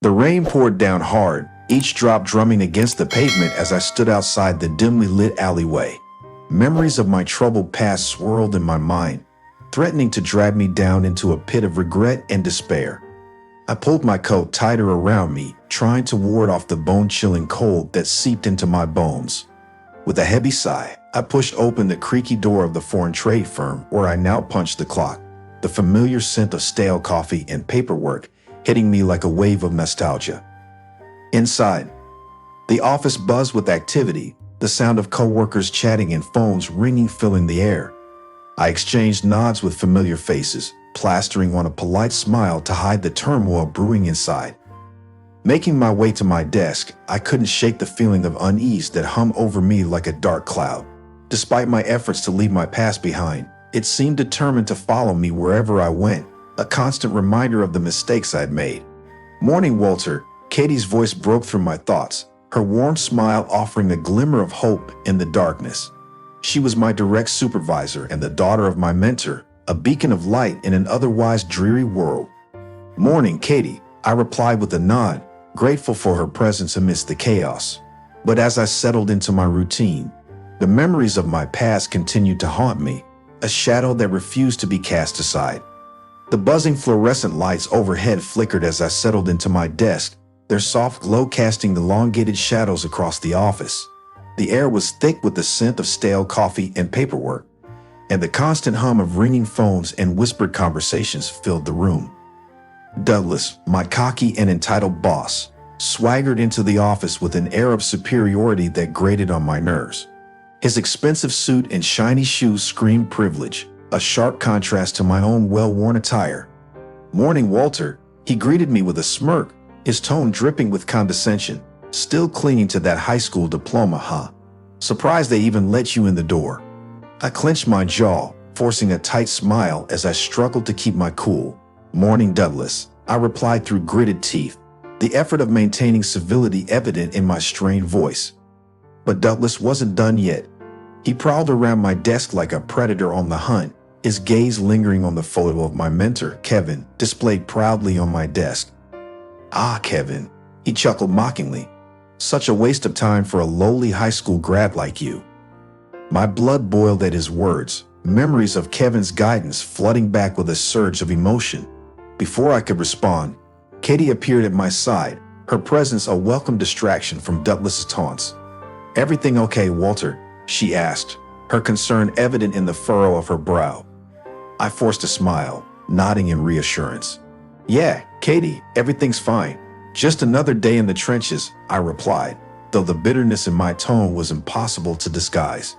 The rain poured down hard, each drop drumming against the pavement as I stood outside the dimly lit alleyway. Memories of my troubled past swirled in my mind, threatening to drag me down into a pit of regret and despair. I pulled my coat tighter around me, trying to ward off the bone-chilling cold that seeped into my bones. With a heavy sigh, I pushed open the creaky door of the foreign trade firm where I now punched the clock, the familiar scent of stale coffee and paperwork hitting me like a wave of nostalgia. Inside, the office buzzed with activity, the sound of coworkers chatting and phones ringing filling the air. I exchanged nods with familiar faces, plastering on a polite smile to hide the turmoil brewing inside. Making my way to my desk, I couldn't shake the feeling of unease that hung over me like a dark cloud. Despite my efforts to leave my past behind, it seemed determined to follow me wherever I went, a constant reminder of the mistakes I'd made. "Morning, Walter." Katie's voice broke through my thoughts, her warm smile offering a glimmer of hope in the darkness. She was my direct supervisor and the daughter of my mentor, a beacon of light in an otherwise dreary world. "Morning, Katie," I replied with a nod, grateful for her presence amidst the chaos. But as I settled into my routine, the memories of my past continued to haunt me, a shadow that refused to be cast aside. The buzzing fluorescent lights overhead flickered as I settled into my desk, their soft glow casting elongated shadows across the office. The air was thick with the scent of stale coffee and paperwork, and the constant hum of ringing phones and whispered conversations filled the room. Douglas, my cocky and entitled boss, swaggered into the office with an air of superiority that grated on my nerves. His expensive suit and shiny shoes screamed privilege, a sharp contrast to my own well-worn attire. "Morning, Walter," he greeted me with a smirk, his tone dripping with condescension. "Still clinging to that high school diploma, huh? Surprised they even let you in the door." I clenched my jaw, forcing a tight smile as I struggled to keep my cool. "Morning, Douglas," I replied through gritted teeth, the effort of maintaining civility evident in my strained voice. But Douglas wasn't done yet. He prowled around my desk like a predator on the hunt, his gaze lingering on the photo of my mentor, Kevin, displayed proudly on my desk. "Ah, Kevin," he chuckled mockingly. "Such a waste of time for a lowly high school grad like you." My blood boiled at his words, memories of Kevin's guidance flooding back with a surge of emotion. Before I could respond, Katie appeared at my side, her presence a welcome distraction from Douglas's taunts. "Everything okay, Walter?" she asked, her concern evident in the furrow of her brow. I forced a smile, nodding in reassurance. "Yeah, Katie, everything's fine. Just another day in the trenches," I replied, though the bitterness in my tone was impossible to disguise.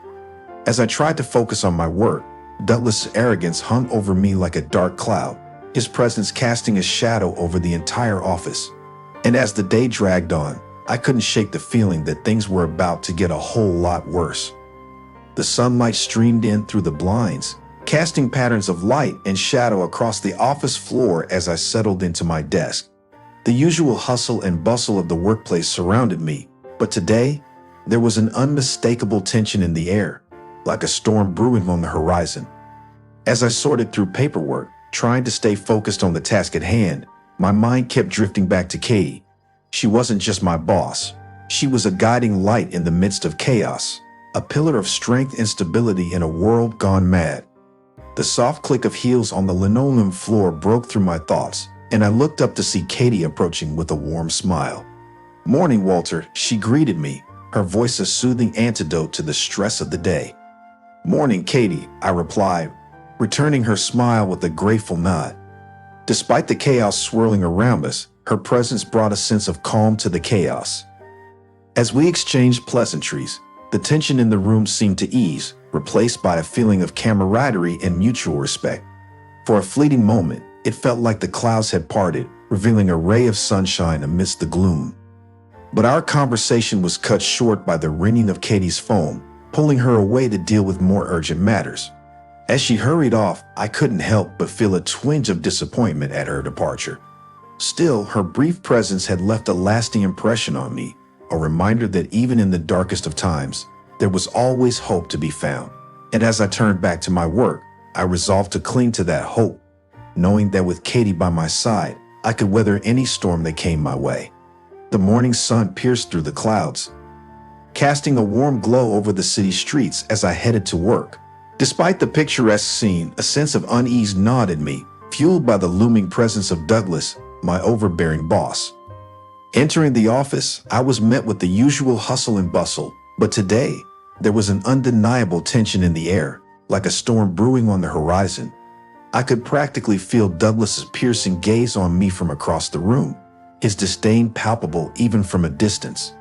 As I tried to focus on my work, Douglas's arrogance hung over me like a dark cloud, his presence casting a shadow over the entire office. And as the day dragged on, I couldn't shake the feeling that things were about to get a whole lot worse. The sunlight streamed in through the blinds, casting patterns of light and shadow across the office floor as I settled into my desk. The usual hustle and bustle of the workplace surrounded me, but today, there was an unmistakable tension in the air, like a storm brewing on the horizon. As I sorted through paperwork, trying to stay focused on the task at hand, my mind kept drifting back to Katie. She wasn't just my boss. She was a guiding light in the midst of chaos, a pillar of strength and stability in a world gone mad. The soft click of heels on the linoleum floor broke through my thoughts, and I looked up to see Katie approaching with a warm smile. "Morning, Walter," she greeted me, her voice a soothing antidote to the stress of the day. "Morning, Katie," I replied, returning her smile with a grateful nod. Despite the chaos swirling around us, her presence brought a sense of calm to the chaos. As we exchanged pleasantries, the tension in the room seemed to ease, replaced by a feeling of camaraderie and mutual respect. For a fleeting moment, it felt like the clouds had parted, revealing a ray of sunshine amidst the gloom. But our conversation was cut short by the ringing of Katie's phone, pulling her away to deal with more urgent matters. As she hurried off, I couldn't help but feel a twinge of disappointment at her departure. Still, her brief presence had left a lasting impression on me, a reminder that even in the darkest of times, there was always hope to be found. And as I turned back to my work, I resolved to cling to that hope, knowing that with Katie by my side, I could weather any storm that came my way. The morning sun pierced through the clouds, casting a warm glow over the city streets as I headed to work. Despite the picturesque scene, a sense of unease gnawed at me, fueled by the looming presence of Douglas, my overbearing boss. Entering the office, I was met with the usual hustle and bustle, but today, there was an undeniable tension in the air, like a storm brewing on the horizon. I could practically feel Douglas's piercing gaze on me from across the room, his disdain palpable even from a distance.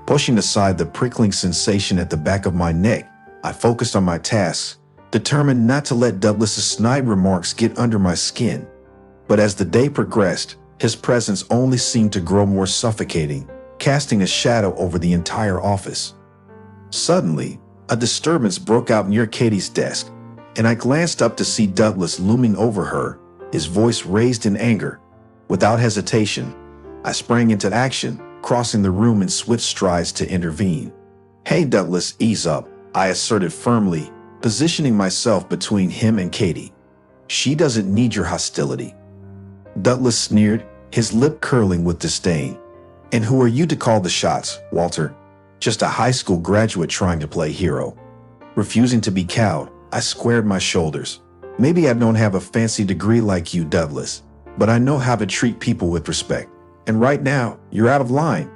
Pushing aside the prickling sensation at the back of my neck, I focused on my tasks, determined not to let Douglas's snide remarks get under my skin. But as the day progressed, his presence only seemed to grow more suffocating, casting a shadow over the entire office. Suddenly, a disturbance broke out near Katie's desk, and I glanced up to see Douglas looming over her, his voice raised in anger. Without hesitation, I sprang into action, crossing the room in swift strides to intervene. "Hey Douglas, ease up," I asserted firmly, positioning myself between him and Katie. "She doesn't need your hostility." Douglas sneered, his lip curling with disdain. "And who are you to call the shots, Walter? Just a high school graduate trying to play hero." Refusing to be cowed, I squared my shoulders. "Maybe I don't have a fancy degree like you, Douglas, but I know how to treat people with respect. And right now, you're out of line."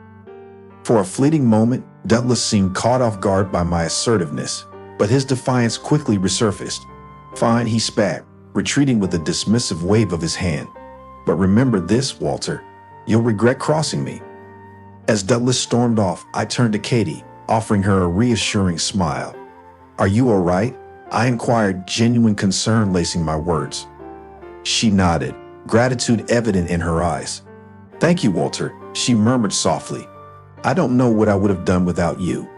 For a fleeting moment, Douglas seemed caught off guard by my assertiveness, but his defiance quickly resurfaced. "Fine," he spat, retreating with a dismissive wave of his hand. "But remember this, Walter, you'll regret crossing me." As Douglas stormed off, I turned to Katie, offering her a reassuring smile. "Are you all right?" I inquired, genuine concern lacing my words. She nodded, gratitude evident in her eyes. "Thank you, Walter," she murmured softly. "I don't know what I would have done without you."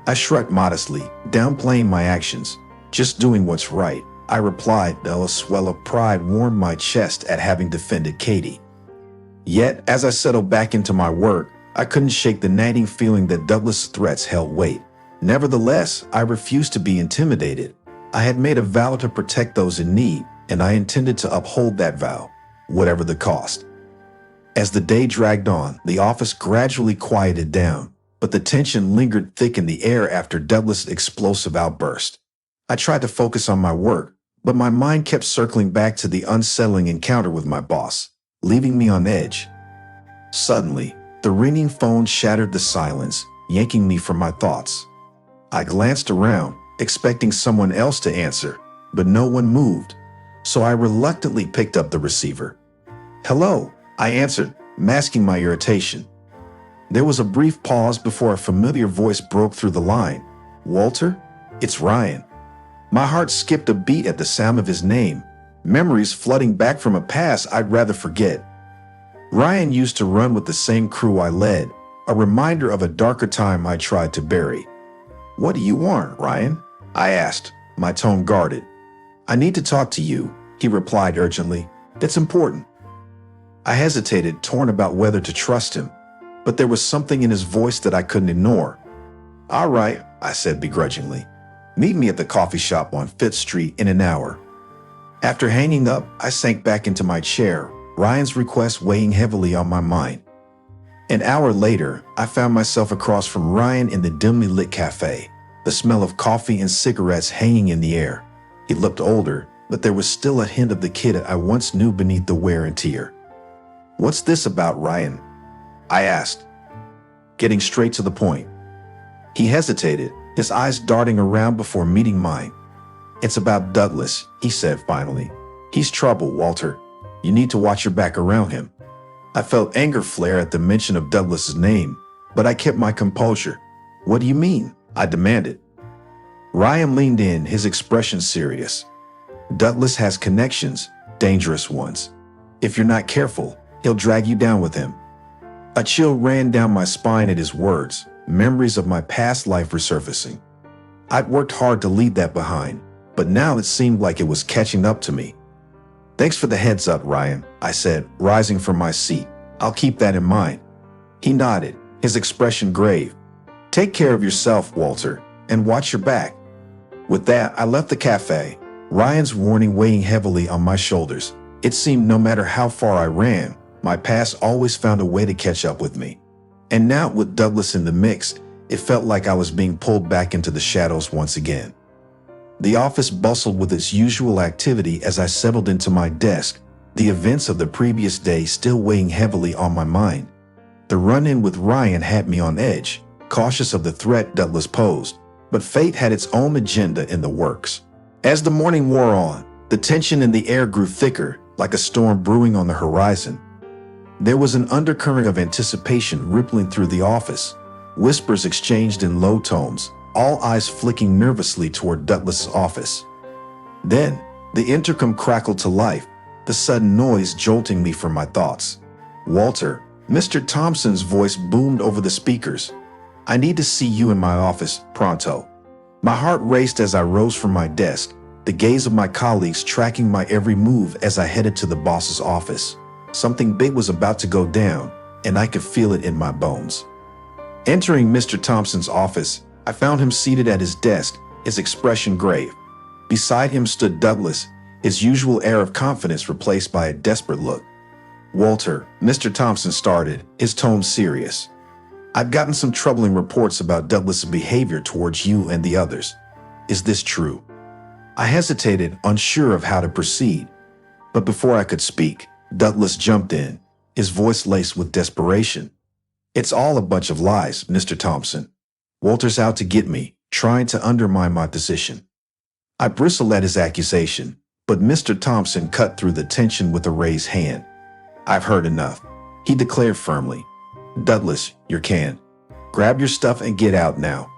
I shrugged modestly, downplaying my actions. "Just doing what's right," I replied, though a swell of pride warmed my chest at having defended Katie. Yet, as I settled back into my work, I couldn't shake the nagging feeling that Douglas' threats held weight. Nevertheless, I refused to be intimidated. I had made a vow to protect those in need, and I intended to uphold that vow, whatever the cost. As the day dragged on, the office gradually quieted down, but the tension lingered thick in the air after Douglas' explosive outburst. I tried to focus on my work, but my mind kept circling back to the unsettling encounter with my boss, leaving me on edge. Suddenly, the ringing phone shattered the silence, yanking me from my thoughts. I glanced around, expecting someone else to answer, but no one moved, so I reluctantly picked up the receiver. "Hello," I answered, masking my irritation. There was a brief pause before a familiar voice broke through the line. "Walter? It's Ryan." My heart skipped a beat at the sound of his name, memories flooding back from a past I'd rather forget. Ryan used to run with the same crew I led, a reminder of a darker time I tried to bury. "What do you want, Ryan?" I asked, my tone guarded. "I need to talk to you," he replied urgently. "It's important." I hesitated, torn about whether to trust him, but there was something in his voice that I couldn't ignore. "All right," I said begrudgingly. "Meet me at the coffee shop on 5th Street in an hour." After hanging up, I sank back into my chair, Ryan's request weighing heavily on my mind. An hour later, I found myself across from Ryan in the dimly lit cafe, the smell of coffee and cigarettes hanging in the air. He looked older, but there was still a hint of the kid I once knew beneath the wear and tear. "What's this about, Ryan?" I asked, getting straight to the point. He hesitated, his eyes darting around before meeting mine. "It's about Douglas," he said finally. "He's trouble, Walter. You need to watch your back around him." I felt anger flare at the mention of Douglas's name, but I kept my composure. "What do you mean?" I demanded. Ryan leaned in, his expression serious. "Douglas has connections, dangerous ones. If you're not careful, he'll drag you down with him." A chill ran down my spine at his words, memories of my past life resurfacing. I'd worked hard to leave that behind, but now it seemed like it was catching up to me. "Thanks for the heads up, Ryan," I said, rising from my seat. "I'll keep that in mind." He nodded, his expression grave. "Take care of yourself, Walter, and watch your back." With that, I left the cafe, Ryan's warning weighing heavily on my shoulders. It seemed no matter how far I ran, My past always found a way to catch up with me. And now, with Douglas in the mix, it felt like I was being pulled back into the shadows once again. The office bustled with its usual activity as I settled into my desk, the events of the previous day still weighing heavily on my mind. The run-in with Ryan had me on edge, cautious of the threat Douglas posed, but fate had its own agenda in the works. As the morning wore on, the tension in the air grew thicker, like a storm brewing on the horizon. There was an undercurrent of anticipation rippling through the office, whispers exchanged in low tones, all eyes flicking nervously toward Douglas' office. Then, the intercom crackled to life, the sudden noise jolting me from my thoughts. "Walter," Mr. Thompson's voice boomed over the speakers. "I need to see you in my office, pronto." My heart raced as I rose from my desk, the gaze of my colleagues tracking my every move as I headed to the boss's office. Something big was about to go down, and I could feel it in my bones. Entering Mr. Thompson's office, I found him seated at his desk, his expression grave. Beside him stood Douglas, his usual air of confidence replaced by a desperate look. "Walter," Mr. Thompson started, his tone serious. "I've gotten some troubling reports about Douglas' behavior towards you and the others. Is this true?" I hesitated, unsure of how to proceed. But before I could speak, Douglas jumped in, his voice laced with desperation. "It's all a bunch of lies, Mr. Thompson. Walter's out to get me, trying to undermine my position." I bristled at his accusation, but Mr. Thompson cut through the tension with a raised hand. "I've heard enough," he declared firmly. "Douglas, you're canned. Grab your stuff and get out now."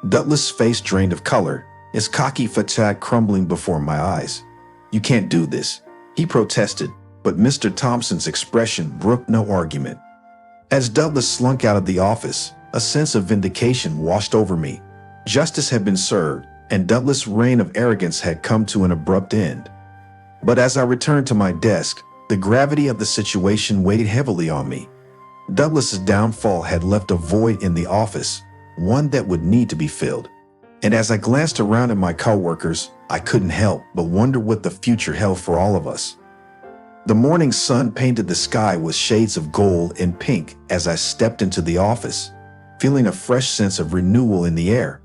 Douglas' face drained of color, his cocky facade crumbling before my eyes. "You can't do this," he protested, but Mr. Thompson's expression brooked no argument. As Douglas slunk out of the office, a sense of vindication washed over me. Justice had been served, and Douglas' reign of arrogance had come to an abrupt end. But as I returned to my desk, the gravity of the situation weighed heavily on me. Douglas's downfall had left a void in the office, one that would need to be filled. And as I glanced around at my coworkers, I couldn't help but wonder what the future held for all of us. The morning sun painted the sky with shades of gold and pink as I stepped into the office, feeling a fresh sense of renewal in the air.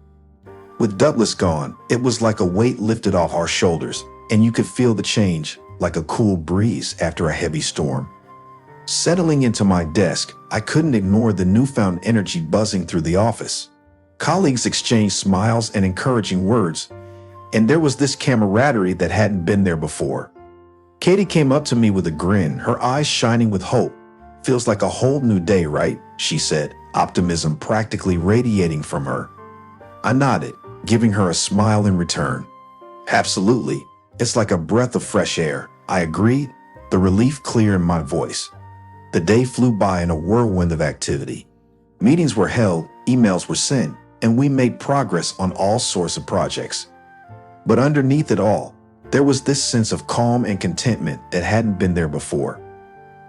With Douglas gone, it was like a weight lifted off our shoulders, and you could feel the change, like a cool breeze after a heavy storm. Settling into my desk, I couldn't ignore the newfound energy buzzing through the office. Colleagues exchanged smiles and encouraging words, and there was this camaraderie that hadn't been there before. Katie came up to me with a grin, her eyes shining with hope. "Feels like a whole new day, right?" she said, optimism practically radiating from her. I nodded, giving her a smile in return. "Absolutely. It's like a breath of fresh air," I agreed, the relief clear in my voice. The day flew by in a whirlwind of activity. Meetings were held, emails were sent, and we made progress on all sorts of projects. But underneath it all, there was this sense of calm and contentment that hadn't been there before.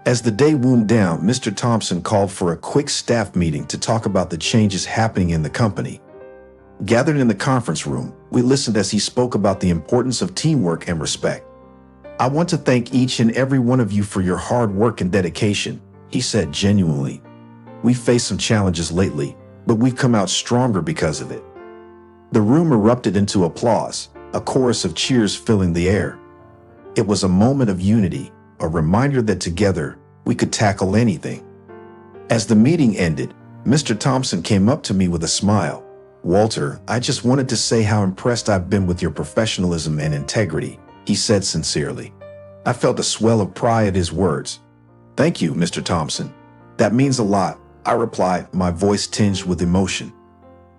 As the day wound down, Mr. Thompson called for a quick staff meeting to talk about the changes happening in the company. Gathered in the conference room, we listened as he spoke about the importance of teamwork and respect. "I want to thank each and every one of you for your hard work and dedication," he said genuinely. "We've faced some challenges lately, but we've come out stronger because of it." The room erupted into applause, a chorus of cheers filling the air. It was a moment of unity, a reminder that together we could tackle anything. As the meeting ended, Mr. Thompson came up to me with a smile. "Walter, I just wanted to say how impressed I've been with your professionalism and integrity," he said sincerely. I felt a swell of pride at his words. "Thank you, Mr. Thompson. That means a lot," I replied, my voice tinged with emotion.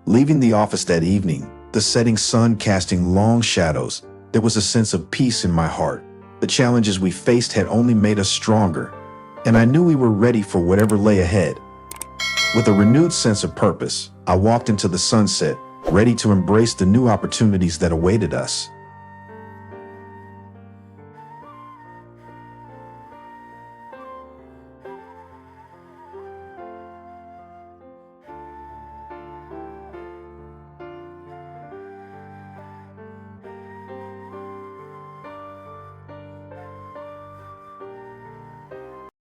Leaving the office that evening, the setting sun casting long shadows, there was a sense of peace in my heart. The challenges we faced had only made us stronger, and I knew we were ready for whatever lay ahead. With a renewed sense of purpose, I walked into the sunset, ready to embrace the new opportunities that awaited us.